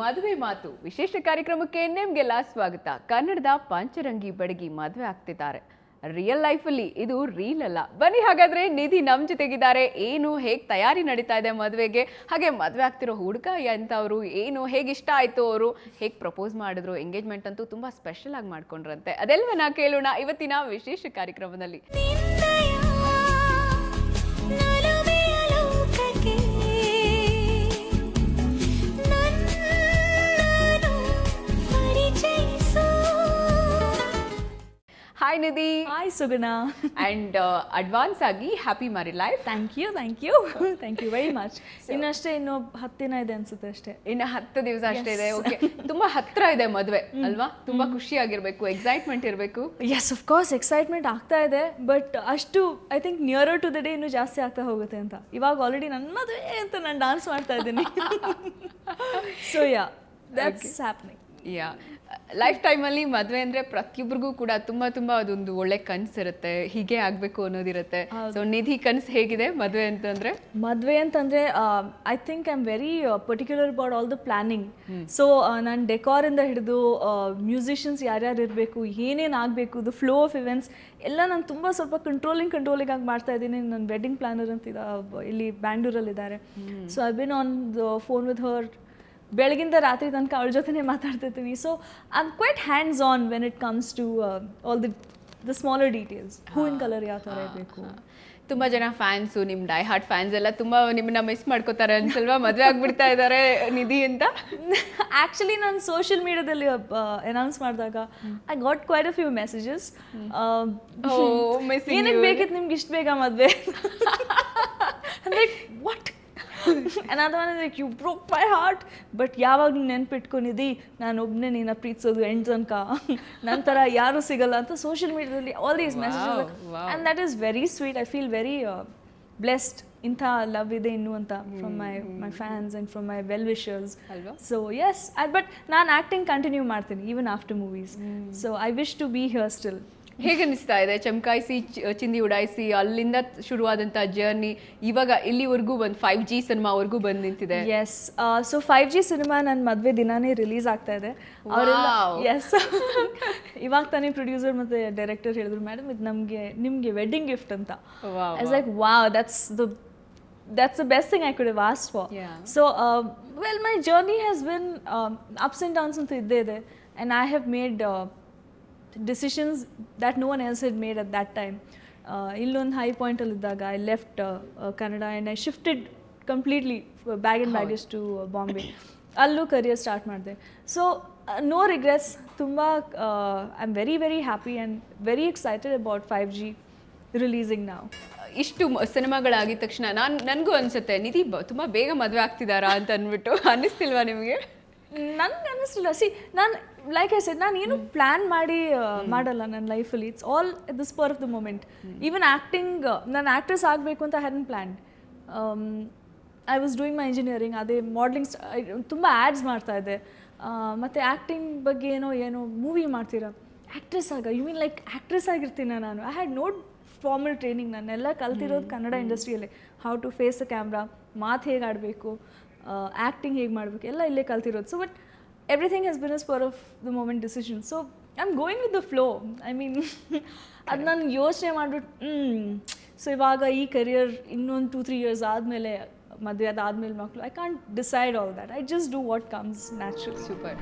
ಮದುವೆ ಮಾತು ವಿಶೇಷ ಕಾರ್ಯಕ್ರಮಕ್ಕೆ ನಿಮ್ಗೆಲ್ಲ ಸ್ವಾಗತ. ಕನ್ನಡದ ಪಂಚರಂಗಿ ಬಡಗಿ ಮದುವೆ ಆಗ್ತಿದ್ದಾರೆ. ರಿಯಲ್ ಲೈಫ್ ಅಲ್ಲಿ ಇದು ರೀಲ್ ಅಲ್ಲ. ಬನ್ನಿ ಹಾಗಾದ್ರೆ ನಿಧಿ ನಮ್ ಜೊತೆಗಿದ್ದಾರೆ. ಏನು ಹೇಗೆ ತಯಾರಿ ನಡೀತಾ ಇದೆ ಮದುವೆಗೆ, ಹಾಗೆ ಮದುವೆ ಆಗ್ತಿರೋ ಹುಡುಗ ಎಂತವ್ರು, ಏನು ಹೇಗೆ ಇಷ್ಟ ಆಯ್ತು, ಅವರು ಹೇಗೆ ಪ್ರಪೋಸ್ ಮಾಡಿದ್ರು, ಎಂಗೇಜ್ಮೆಂಟ್ ಅಂತೂ ತುಂಬಾ ಸ್ಪೆಷಲ್ ಆಗಿ ಮಾಡ್ಕೊಂಡ್ರಂತೆ. ಅದೆಲ್ಲವನ್ನ ಕೇಳೋಣ ಇವತ್ತಿನ ವಿಶೇಷ ಕಾರ್ಯಕ್ರಮದಲ್ಲಿ. Hi Nidhi. Hi Sugana. And advance agi happy married life. Thank you. Thank you very much. ಇನ್ನಷ್ಟೇ ಇನ್ನು 10 ದಿನ ಇದೆ ಅನ್ಸುತ್ತೆ ಅಷ್ಟೇ. ಇನ್ನು 10 ದಿವಸ ಅಷ್ಟೇ ಇದೆ. ಓಕೆ, ತುಂಬಾ ಹತ್ರ ಇದೆ ಮದುವೆ ಅಲ್ವಾ? ತುಂಬಾ ಖುಷಿಯಾಗಿರ್ಬೇಕು, ಎಕ್ಸೈಟ್ಮೆಂಟ್ ಇರಬೇಕು. Yes, of course, excitement ಆಗ್ತಾ ಇದೆ. ಬಟ್ ಅಷ್ಟು I think nearer to the day ಇನ್ನೂ ಜಾಸ್ತಿ ಆಗ್ತಾ ಹೋಗುತ್ತೆ ಅಂತ. ಇವಾಗ ಆಲ್ರೆಡಿ ನನ್ನ ಮದುವೆ ಅಂತ ನಾನು ಡಾನ್ಸ್ ಮಾಡ್ತಾ ಇದ್ದೀನಿ. So yeah, that's happening. Yeah, life ಟೈಮಲ್ಲಿ ಮದುವೆ ಅಂದರೆ ಪ್ರತಿಯೊಬ್ಬರಿಗೂ ಕೂಡ ತುಂಬ ಅದೊಂದು ಒಳ್ಳೆ ಕನಸಿರುತ್ತೆ, ಹೀಗೆ ಆಗಬೇಕು ಅನ್ನೋದಿರುತ್ತೆ. ಸೊ ನಿಧಿ ಕನಸು ಹೇಗಿದೆ ಮದುವೆ ಅಂತಂದರೆ I think I am very particular about all the planning. So ನಾನು ಡೆಕಾರಿಂದ ಹಿಡಿದು ಮ್ಯೂಸಿಷಿಯನ್ಸ್ ಯಾರ್ಯಾರು ಇರಬೇಕು, ಏನೇನು ಆಗಬೇಕು, ದ ಫ್ಲೋ ಆಫ್ ಇವೆಂಟ್ಸ್ ಎಲ್ಲ ನಾನು ತುಂಬ ಸ್ವಲ್ಪ ಕಂಟ್ರೋಲಿಂಗ್ ಆಗಿ ಮಾಡ್ತಾ ಇದ್ದೀನಿ. ನನ್ನ ವೆಡ್ಡಿಂಗ್ ಪ್ಲಾನರ್ ಅಂತ ಇಲ್ಲಿ ಬ್ಯಾಂಗ್ಳೂರಲ್ಲಿದ್ದಾರೆ. So I been on the phone with her ಬೆಳಗಿಂದ ರಾತ್ರಿ ತನಕ ಅವಳ ಜೊತೆನೇ ಮಾತಾಡ್ತಿರ್ತೀನಿ. So I am quite hands on when it comes to all the smaller details. ಹೂವಿನ ಕಲರ್ ಯಾವ ಥರ ಇರಬೇಕು. ತುಂಬ ಜನ ಫ್ಯಾನ್ಸು, ನಿಮ್ಮ ಡೈ ಹಾರ್ಟ್ ಫ್ಯಾನ್ಸ್ ಎಲ್ಲ ತುಂಬ ನಿಮ್ಮನ್ನ ಮಿಸ್ ಮಾಡ್ಕೋತಾರೆ ಅನ್ಸಲ್ವಾ? ಮದುವೆ ಆಗ್ಬಿಡ್ತಾ ಇದ್ದಾರೆ ನಿಧಿ ಅಂತ. ಆ್ಯಕ್ಚುಲಿ ನಾನು ಸೋಷಿಯಲ್ ಮೀಡಿಯಾದಲ್ಲಿ ಅನೌನ್ಸ್ ಮಾಡಿದಾಗ I got quite a few messages. ಏನಕ್ಕೆ ಬೇಕಿತ್ತು ನಿಮ್ಗೆ ಇಷ್ಟು ಬೇಗ ಮದುವೆ? Like what? another one is like, you broke my heart. But ಯಾವಾಗ ನೆನ್ಪಿಟ್ಕೊಂಡಿದ್ದಿ ನಾನು ಒಬ್ಬನೇ ನಿನ್ನ ಪ್ರೀತಿಸೋದು ಎಂಡ್ ತನಕ, ನಂತರ ಯಾರು ಸಿಗಲ್ಲ ಅಂತ ಸೋಷಿಯಲ್ ಮೀಡಿಯಾದಲ್ಲಿ all these messages. And that is very sweet. I feel very blessed. ಇಂಥ ಲವ್ ಇದೆ ಇನ್ನು ಅಂತ from my fans and from my well wishers. So yes, but ನಾನು ಆ್ಯಕ್ಟಿಂಗ್ ಕಂಟಿನ್ಯೂ ಮಾಡ್ತೀನಿ even after movies. So I wish to be here still. ಹೇಗೆ ಅನಿಸ್ತಾ ಇದೆ? ಚಮಕಾಯಿಸಿ ಚಿಂದಿ ಉಡಾಯಿಸಿ ಅಲ್ಲಿಂದ ಶುರುವಾದಂಥ ಜರ್ನಿ ಇವಾಗ ಇಲ್ಲಿವರೆಗೂ ಒಂದು 5G ಸಿನಿಮಾವರೆಗೂ ಬಂದು ನಿಂತಿದೆ. ಎಸ್, ಸೊ 5G ಸಿನಿಮಾ ನನ್ನ ಮದುವೆ ದಿನಾನೇ ರಿಲೀಸ್ ಆಗ್ತಾ ಇದೆ. ಅವರೆಲ್ಲ ಎಸ್, ಇವಾಗ ತಾನೇ ಪ್ರೊಡ್ಯೂಸರ್ ಮತ್ತು ಡೈರೆಕ್ಟರ್ ಹೇಳಿದ್ರು, ಮೇಡಮ್ ಇದು ನಿಮಗೆ ವೆಡ್ಡಿಂಗ್ ಗಿಫ್ಟ್ ಅಂತ. Ice like wow, that's the best thing I could have asked for. So well, my journey has been ups and downs ಅಂತ ಇದ್ದೇ ಇದೆ. And I have made decisions that no one else had made at that time. Illond high point aliddaga I left Canada and I shifted completely bag and baggage to Bombay. Allu career start ಮಾಡಿದೆ. So no regrets. Tumba I'm very happy and very excited about 5G releasing now. ಇಷ್ಟು ಸಿನಿಮಾಗಳಾಗಿದ ತಕ್ಷಣ ನನಗೂ ಅನಿಸುತ್ತೆ ನಿಧಿ ತುಂಬ ಬೇಗ ಮದುವೆ ಆಗ್ತಿದ್ದಾರಾ ಅಂತ ಅಂದ್ಬಿಟ್ಟು. ಅನ್ನಿಸ್ತಿಲ್ವಾ ನಿಮಗೆ? ನನಗೆ ಅನ್ನಿಸ್ತಿಲ್ಲ. ನಾನು ಲೈಕ್ ಐ ಸೆಡ್, ನಾನು ಏನು ಪ್ಲ್ಯಾನ್ ಮಾಡಲ್ಲ ನನ್ನ ಲೈಫಲ್ಲಿ. It's all at the spur of the moment. Even acting, ನಾನು ಆ್ಯಕ್ಟ್ರೆಸ್ ಆಗಬೇಕು ಅಂತ hadn't plan. I was doing my engineering, ಅದೇ ಮಾಡಲಿಂಗ್ ತುಂಬ ಆ್ಯಡ್ಸ್ ಮಾಡ್ತಾ ಇದ್ದೆ. ಮತ್ತು ಆ್ಯಕ್ಟಿಂಗ್ ಬಗ್ಗೆ ಏನೋ ಮೂವಿ ಮಾಡ್ತೀರಾ, actress you mean like actress ಆಗಿರ್ತೀನ ನಾನು? I had no formal training. ನಾನೆಲ್ಲ ಕಲ್ತಿರೋದು ಕನ್ನಡ ಇಂಡಸ್ಟ್ರಿಯಲ್ಲೇ. How to face a camera, ಮಾತು ಹೇಗೆ ಆಡಬೇಕು, ಆ್ಯಕ್ಟಿಂಗ್ ಹೇಗೆ ಮಾಡಬೇಕು, ಎಲ್ಲ ಇಲ್ಲೇ ಕಲ್ತಿರೋದು. So but everything has been a spur of the moment decision. So I'm going with the flow. I mean ಅದು ನಾನು ಯೋಚನೆ ಮಾಡಿಬಿಟ್ಟು ಸೊ ಇವಾಗ ಈ ಕರಿಯರ್ ಇನ್ನೊಂದು 2-3 years ಆದಮೇಲೆ, ಮದುವೆ ಅದಾದಮೇಲೆ ಮಕ್ಕಳು, I can't decide all that. I just do what comes natural. Super.